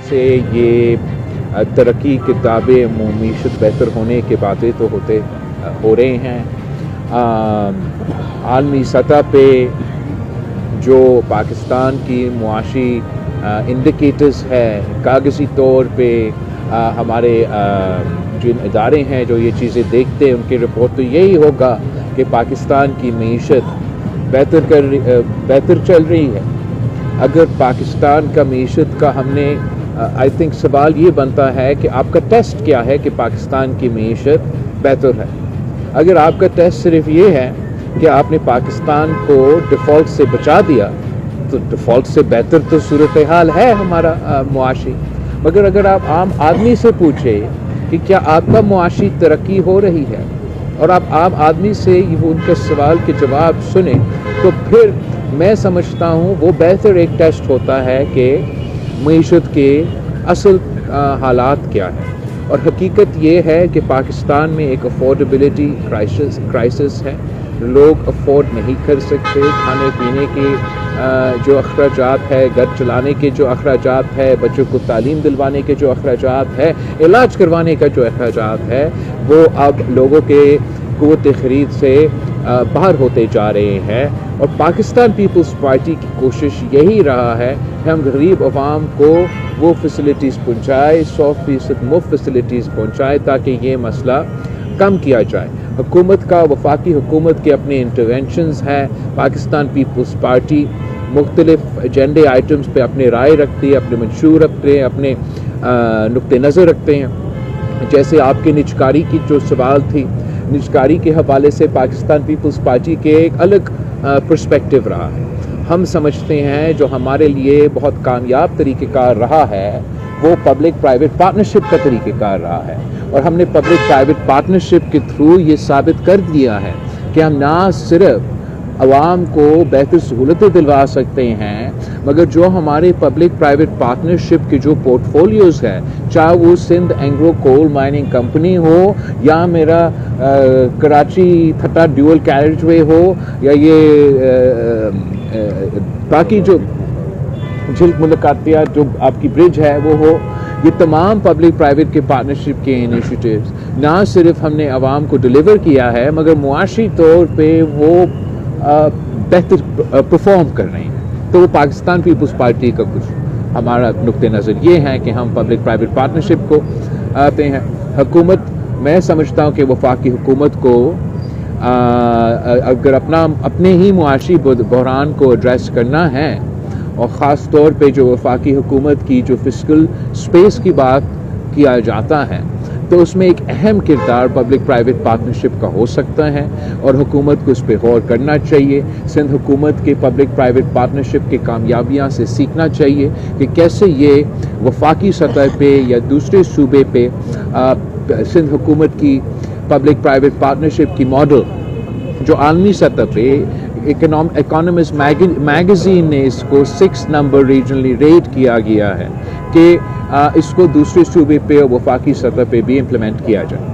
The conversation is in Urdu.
سے یہ ترقی کے دعوے معیشت بہتر ہونے کے باتیں تو ہو رہے ہیں. عالمی سطح پہ جو پاکستان کی معاشی انڈیکیٹرز ہے کاغذی طور پہ ہمارے جن ادارے ہیں جو یہ چیزیں دیکھتے ہیں ان کی رپورٹ تو یہی ہوگا کہ پاکستان کی معیشت بہتر چل رہی ہے. اگر پاکستان کا معیشت کا ہم نے آئی تھنک سوال یہ بنتا ہے کہ آپ کا ٹیسٹ کیا ہے کہ پاکستان کی معیشت بہتر ہے. اگر آپ کا ٹیسٹ صرف یہ ہے کہ آپ نے پاکستان کو ڈیفالٹ سے بچا دیا تو ڈیفالٹ سے بہتر تو صورتحال ہے ہمارا معاشی. مگر اگر آپ عام آدمی سے پوچھیں کہ کیا آپ کا معاشی ترقی ہو رہی ہے اور آپ عام آدمی سے ان کے سوال کے جواب سنیں تو پھر میں سمجھتا ہوں وہ بہتر ایک ٹیسٹ ہوتا ہے کہ معیشت کے اصل حالات کیا ہے. اور حقیقت یہ ہے کہ پاکستان میں ایک افورڈیبلٹی کرائسس ہے. لوگ افورڈ نہیں کر سکتے. کھانے پینے کے جو اخراجات ہے, گھر چلانے کے جو اخراجات ہے, بچوں کو تعلیم دلوانے کے جو اخراجات ہے, علاج کروانے کا جو اخراجات ہے, وہ اب لوگوں کے قوت خرید سے باہر ہوتے جا رہے ہیں. اور پاکستان پیپلز پارٹی کی کوشش یہی رہا ہے کہ ہم غریب عوام کو وہ فیسلٹیز پہنچائے, 100% مفت فیسلٹیز پہنچائے تاکہ یہ مسئلہ کم کیا جائے. حکومت کا, وفاقی حکومت کے اپنے انٹرونشنز ہیں. پاکستان پیپلز پارٹی مختلف ایجنڈے آئٹمز پہ اپنے رائے رکھتی ہے, اپنے منشور رکھتے ہیں, اپنے نقطۂ نظر رکھتے ہیں. جیسے آپ کے نجکاری کی جو سوال تھی, نجکاری کے حوالے سے پاکستان پیپلز پارٹی کے ایک الگ پرسپیکٹو رہا ہے. ہم سمجھتے ہیں جو ہمارے لیے بہت کامیاب طریقہ کار رہا ہے وہ پبلک پرائیویٹ پارٹنرشپ کا طریقہ کار رہا ہے. اور ہم نے پبلک پرائیویٹ پارٹنرشپ کے تھرو یہ ثابت کر دیا ہے کہ ہم نہ صرف عوام کو بہتر سہولتیں دلوا سکتے ہیں مگر جو ہمارے پبلک پرائیویٹ پارٹنرشپ کے جو پورٹ فولیوز ہیں, چاہے وہ سندھ اینگرو کول مائننگ کمپنی ہو یا میرا کراچی تھٹا ڈیول کیریج وے ہو یا یہ باقی جو جھلک ملاقاتیات جو آپ کی برج ہے وہ ہو, یہ تمام پبلک پرائیویٹ کے پارٹنرشپ کے انیشیٹیوز نہ صرف ہم نے عوام کو ڈیلیور کیا ہے مگر معاشی طور پہ وہ بہتر پرفارم کر رہے ہیں. تو وہ پاکستان پیپلز پارٹی کا کچھ ہمارا نقطۂ نظر یہ ہے کہ ہم پبلک پرائیویٹ پارٹنرشپ کو آتے ہیں. حکومت, میں سمجھتا ہوں کہ وفاقی حکومت کو اگر اپنے ہی معاشی بحران کو ایڈریس کرنا ہے اور خاص طور پہ جو وفاقی حکومت کی جو فسکل سپیس کی بات کیا جاتا ہے تو اس میں ایک اہم کردار پبلک پرائیویٹ پارٹنرشپ کا ہو سکتا ہے اور حکومت کو اس پہ غور کرنا چاہیے. سندھ حکومت کے پبلک پرائیویٹ پارٹنرشپ کے کامیابیاں سے سیکھنا چاہیے کہ کیسے یہ وفاقی سطح پہ یا دوسرے صوبے پہ سندھ حکومت کی پبلک پرائیویٹ پارٹنرشپ کی ماڈل جو عالمی سطح پہ اکانومسٹ میگزین نے اس کو 6 نمبر ریجنلی ریٹ کیا گیا ہے کہ اس کو دوسرے صوبے پہ اور وفاقی سطح پہ بھی امپلیمنٹ کیا جائے.